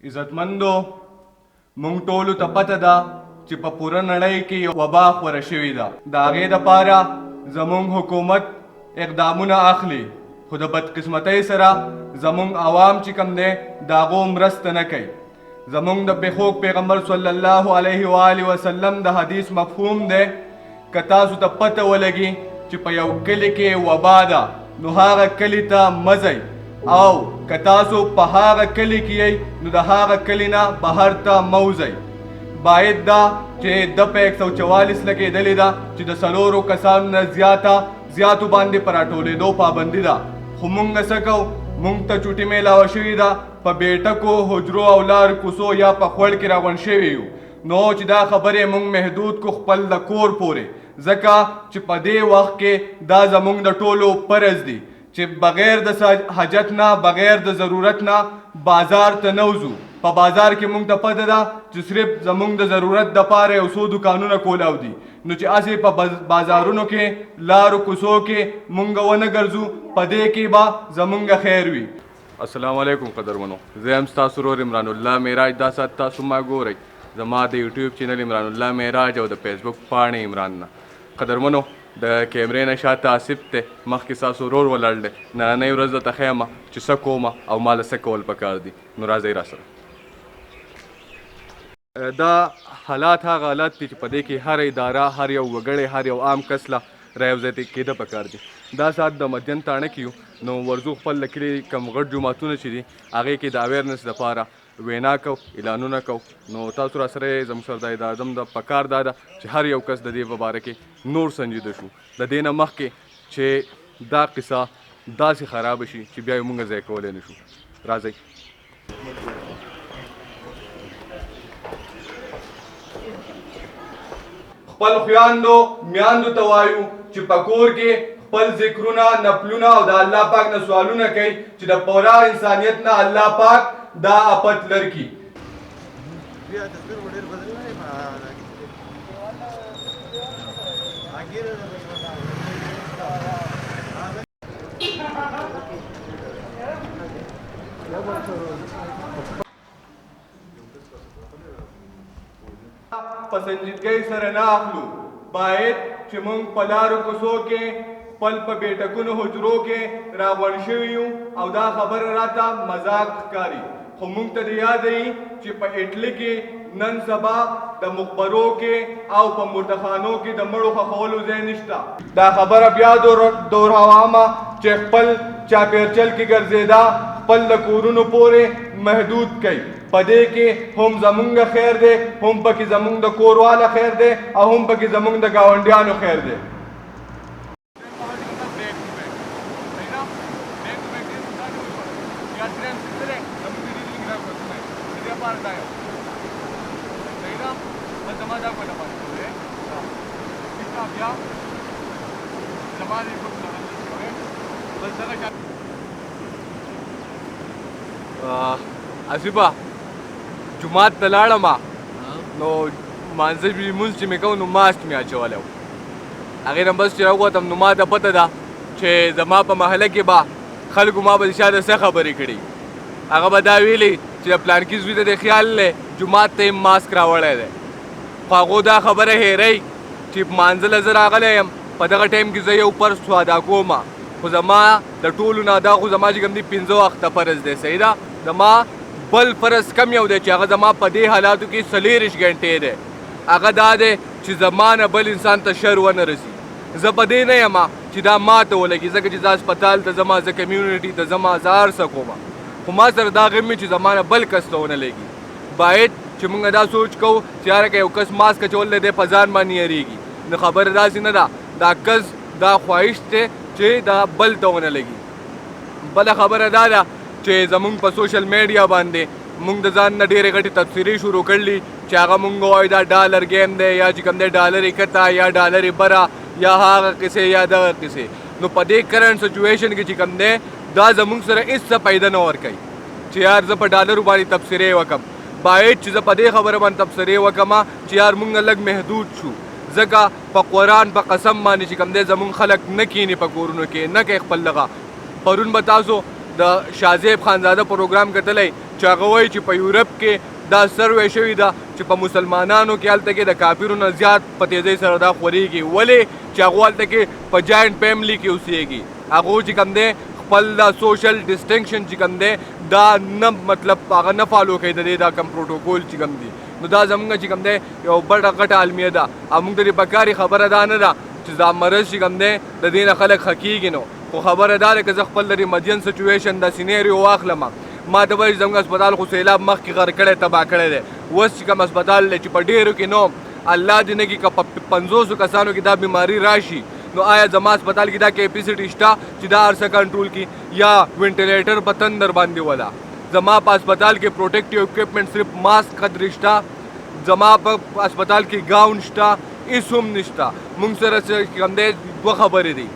عزتمندو مونږ ټولو ته پته ده چې په پوره نړۍ کې یو وبا خوره شوې ده. د هغې دپاره زمونږ حکومت اقدامونه اخلي، خو د بدقسمتۍ سره زمونږ عوام چې کوم دی د هغو مرسته نه کوي. زمونږ د پېښوک پیغمبر صلی الله علیه و آله وسلم د حدیث مفهوم دی، که تاسو ته پته ولګي چې په یو کلي کې وبا ده نو هغه کلي ته مه ځئ، او که تاسو په هغه کلي کې یئ نو د هغه کلي نه بهر ته مه وځئ. باید دا چې د په 144 لګېدلې ده چې د 4 کسانو نه زیاتو باندې په راټولېدو پابندي ده، خو مونږ څه کوو؟ مونږ ته چوټي میلاوه شوې ده، په بیټکو حجرو او لار کوڅو یا په خوړ کې راغونډ شوي یو. نو چې دا خبرې مونږ محدود کو خپل د کور پورې، ځکه چې په دې وخت کې دا زمونږ د ټولو فرض دی چې بغیر د حاجت نه، بغیر د ضرورت نه بازار ته نه وځو. په بازار کې مونږ ته پته ده چې صرف زمونږ د ضرورت دپاره یو څو دوکانونه کولاو دي، نو چې هسې په بازارونو کې لارو کوڅو کې مونږ ونه ګرځو، په دې کې به زمونږ خیر وي. السلام علیکم قدرمنو، زه یم ستاسو ورور عمران الله معراج. دا ساعت تاسو ما ګورئ زما د یوټیوب چینل عمران الله معراج او د فیسبوک پاڼې عمران نه. قدرمنو، د کیمرې نه شاته آصف دی، مخکې ستاسو ورور ولاړ دی. نننۍ ورځ درته ښیمه چې څه کومه او ما له څه کول پکار دي، نو راځئ راسره. دا حالات هغه حالات دي چې په دې کې هر اداره، هر یو وګړی، هر یو عام کس له رايوځای کېده پکار دي. دا ساعت د مدین تاڼه کې یو، نو ورځو خپل له کلي کم غټ جوماتونه چې دي هغې کې د اویرنس دپاره وینا کو، اعلانونه کو. نو تاسو را سره زموږ سره د اعظم د پکار دا ده چې هر یو کس د دې په باره کې نور سنجیده شو، د دې نه مخکې چې دا قصه داسې خرابه شي چې بیا یې مونږ ځای کولی نه شو. راځئ. خپل خویاندو میاندو ته وایو چې په کور کې خپل ذکرونه، نفلونه او د الله پاک نه سوالونه کوي چې د پوره انسانیت نه الله پاک دا آفت لر کی. په سنجیدګۍ سره نه اخلو. باید چې مونږ په لارو کوڅو کې، خپل په بیټکونو حجرو کې راغونډ شوي یو او دا خبره راته مذاق ښکاري، خو مونږ ته د یاد وي چې په اټلي کې نن سبا د مقبرو کې او په مردخانو کې د مړو ښخولو ځای نشته. دا خبره بیا دوهراومه چې خپل چاپیرچل کې ګرځېدا خپل د کورونو پورې محدود کوي. په دې کې هم زمونږ خیر دی، هم پکې زمونږ د کورواله خیر دی، او هم پکې زمونږ د ګاونډیانو خیر دی. آصفه جومات ته لاړم، نو مانځه لمونځ چې مې کوم نو ماسک مې اچولی و. هغې نه بس چې راووتم نو ما ته پته ده چې زما په محله کې به خلکو ما به د شا د څه خبرې کړي. هغه به دا ویلي چې د پلانکي زوی ته د خیال دی جومات ته یې ماسک راوړی دی، خو هغو دا خبره هېروي چې مانځه له زه راغلی یم، په دغه ټایم کې زه یو فرض ادا کوم، خو زما د ټولو نه دا خو زما چې کوم دي 15 وخته فرض دی. صحیح ده؟ زما بل فرض کم یو دی چې هغه زما په دې حالاتو کې 40 غنټې دی، هغه دا دی چې زما نه بل انسان ته شر ونه رسي. زه په دې نه یم چې دا ما ته ولګي، ځکه چې زه هسپتال ته ځم، زه کمیونټي ته ځم، زه هر څه کوم، خو ما سره دا غم وي چې زما نه بل کس ته ونه لګي. باید چې موږ دا سوچ کوو چې هر که یو کس ماسک اچولی دی په ځان باندې یېرېږي، نو خبره داسې نه ده، دا کس دا خواهش دی چې دا بل ته ونه لګي. بله خبره دا ده چې زمونږ په سوشل میډیا باندې مونږ د ځان نه ډېرې غټې تبصرې شروع کړلي چې هغه مونږ وایو دا ډالر گیم دی، یا چې کوم دی ډالر یې کته، یا ډالر یې بره، یا هغه قصې یا دغه قصې. نو په دې کرنټ سچویشن کې چې کوم دی دا زمونږ سره هېڅ څه پیدا نه ورکوي چې یار زه په ډالرو باندې تبصرې وکړم. باید چې زه په دې خبره باندې تبصرې وکړم چې یار مونږ لږ محدود شو، ځکه په قرآن په قسم باندې چې کوم دی زمونږ خلک نه کیني په کورونو کې، نه کوي خپل دغه. پرون به تاسو د شازیب خانزاده پروګرام کتلی چې هغه وایي چې په یورپ کې دا سروې شوې ده چې په مسلمانانو کې هلته کې د کافرو نه زیات په تیزۍ سره دا خورېږي ولې چې هغو هلته کې په جاینټ فیملی کې اوسېږي هغو چې کوم دی خپل دا سوشل ډسټنکشن چې کوم دی دا نه مطلب هغه نه فالو کوي د دې دا کم پروټوکول چې کوم دی نو دا زمونږ چې کوم دی یو بډه غټه المیه ده او موږ ته د پکاري خبره دا نه ده چې دا مرض چې کوم دی د دې نه خلک ښه کېږي نو خو خبره دا ده که زه خپل د مدین سچویشن دا سینیریو واخلم ما ته وایي زموږ هسپتال خو سیلاب مخکې غر کړی تباه کړی دی اوس چې کوم هسپتال دی چې په ډېرو کې نو الله دې نه کړي که په 500 کسانو کې دا بیماري راشي نو آیا زما هسپتال کې دا کیپیسټي شته چې دا هر څه کنټرول کړي یا وینټیلیټر په تندر باندې ولا زما په هسپتال کې پروټیکټیو اکوپمنټ صرف ماسک قدر شته زما په هسپتال کې گاون شته هېڅ هم نشته موږ سره چې کوم دی دوه خبرې دي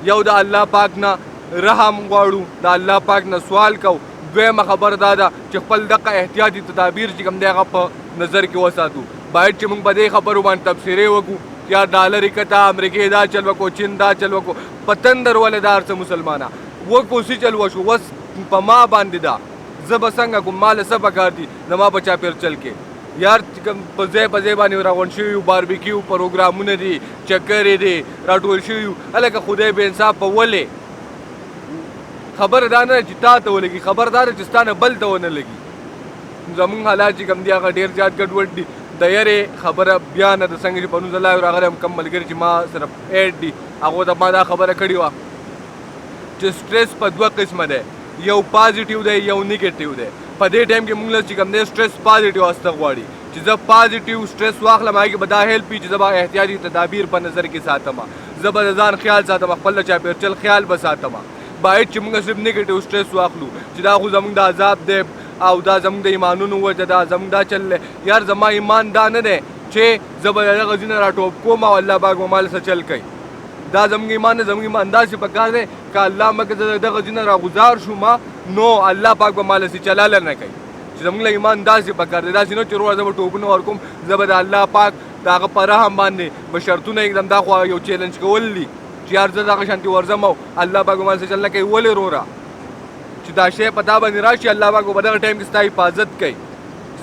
یو د الله پاک نه رحم غواړو د الله پاک نه سوال کوو دویمه خبر دا ده چې خپل دغه احتیاطي تدابیر چې کوم دی هغه په نظر کې وساتو باید چې موږ په دې خبرو باندې تبصرې وکړو یا ډالر کته امریکې دا چل وکړو چین دا چل وکړو په تندر ولې دا هر څه مسلمانه وکړو سی چل وشو وس په ما باندې ده زه به څنګه کوم ما له څه پکار دي زما په چاپېر چل کې یار په ځای باندې راغونډ شوي یو باربیکیو پروګرامونه دي چکرې دي راټول شوي یو هلکه خدای بې انصافه ولې خبره دا نه چې تا ته ولګي خبر دا ده چې ستا نه بل ته ونه لګي زمونږ حالات چې کوم دي هغه ډېر زیات ګډوډ دي د یارې خبره بیا نه د څنګه چې په نوم الله راغلی هم کم ملګري چې ما صرف 8 دي هغو ته ما دا خبره کړې وه چې سټرس په دوه قسمه دی یو پازیټیو دی یو نیګیټیو دی په دې ټایم کې موږ له چې کوم دی سټرس پازیټیو واسطه غواړي چې زه پازیټیو سټرس واخلم هغې کې به دا هیلپ وي چې زه به احتیاطي تدابیر په نظر کې ساتم زه به د ځان خیال ساتم خپل د چاپېرچل خیال به ساتم باید چې موږ صرف نیګیټیو سټرس واخلو چې دا خو زموږ د عذاب دی او دا زموږ د ایمانونو وجه دا زموږ دا چل دی یار زما ایمان دا نه دی چې زه به د دغه ځینه راټوپ کوم او الله پاک به ما له څه چل کوي دا زموږ ایمان نه زموږ ایمان داسې پکار دی که الله مکه زه د دغه ځینه راغوزار شوم نو الله پاک به ما له څه چلاله نه کوي چې زموږ له ایمان داسې پکار دی داسې نه چې وروره زه به ټوپونه ورکوم زه به د الله پاک د هغه په رحم باندې به شرطونه ایږدم دا خو یو چیلنج کول دي چې یار زه دغه شانتې ورځم او الله پاک به ما له څه چل نه کوي ولې وروره چې دا شی په تا باندې راشي الله پاک به په دغه ټایم کې ستا حفاظت کوي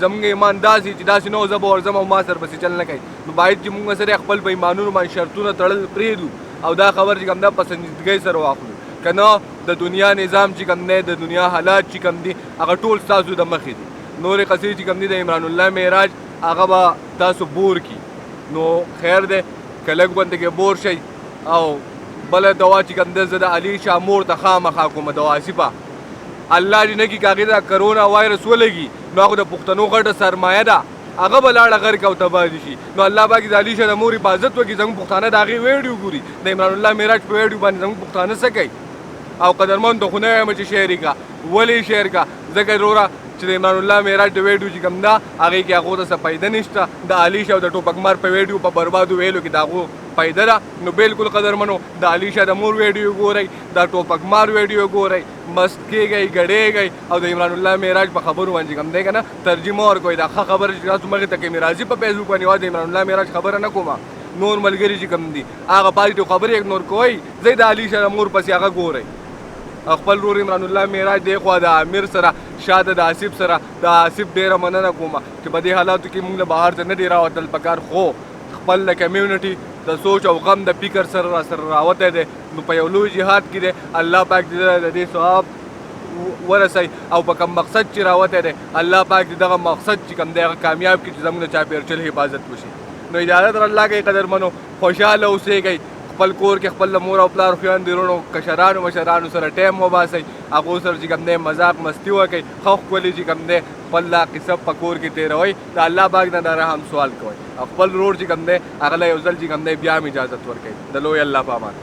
زموږ ایمان داسې چې داسې نه زه به ورځم او ما سره پسې چل نه کوي نو باید چې موږ سره خپل په ایمانونو باندې شرطونه تړل پرېږدو او دا خبر چې کوم دا په سنجیدګۍ سره واخلو که نه د دنیا نظام چې کوم دی د دنیا حالات چې کوم دي هغه ټول ستاسو د مخې دي نورې قصې چې کوم دي د عمران الله معراج هغه به تاسو بور کړي نو خیر دی که لږ غوندې کې بور شئ او بله دوا چې کوم دی زه د علي شاه مور ته خامخا کومه دوا سپه الله دې نه کړي که هغې ته کرونا وایرس ولګي نو هغه د پښتنو غټه سرمایه ده هغه به لاړه غرق او تباه دي شي نو الله پاک د علي شاه د مور حفاظت وکړي زموږ پښتانه د هغې ویډیو ګوري د عمران الله معراج په ویډیو باندې زموږ پښتانه څه کوي او قدرمن ته خو نه وایم چې شعر یې کا ولې شعر کا ځکه وروره چې د عمران الله معراج د ویډیو چې کوم ده هغې کې هغو ته څه فایده نشته د علي شاه او د ټوپکمار په ویډیو په بربادو ویلو کې د هغو فایده ده نو بالکل قدرمنو د علي شاه د مور ویډیو ګورئ د ټوپکمار ویډیو ګورئ مست کېږئ ګډېږئ او د عمران الله معراج په خبرو باندې کوم دی که نه ترجمه ورکوئ دا ښه خبره چې تاسو مخې ته کې مې راځي په فیسبوک باندې یوازې د عمران الله معراج خبره نه کومه نور ملګري چې کوم دي هغه پازیټیو خبرې اګنور کوئ ځئ د علي شاه د مور پسې هغه ګورئ خپل ورور عمران الله معراج دی خوا د امیر سره شاته د آصف سره د آصف ډېره مننه کومه چې په دې حالاتو کې موږ له بهر ته نه دی راوتل پکار خو خپل د کمیونټي د سوچ او غم د فکر سره را سره راوتی دی نو په یو لوی جهاد کې دی الله پاک دې د دې ثواب ورسوي او په کوم مقصد چې راوتی دی الله پاک دې دغه مقصد چې کوم دی هغه کامیاب کړي چې زموږ د چاپېرچل حفاظت وشي نو اجازه در الله کوي قدرمنو خوشحاله اوسېږئ خپل کور کې خپل مور او پلار خویندې وروڼو کشرانو مشرانو سره ټایم وباسئ هغو سره چې کوم دی مذاق مستي وکئ ښه ښکلي چې کوم دی خپل دا قصه په کور کې تېروئ د الله پاک نه د رحم سوال کوئ او خپل ورور چې کوم دی هغه له یو ځل چې کوم دی بیا هم اجازت ورکوئ د لوی الله په امان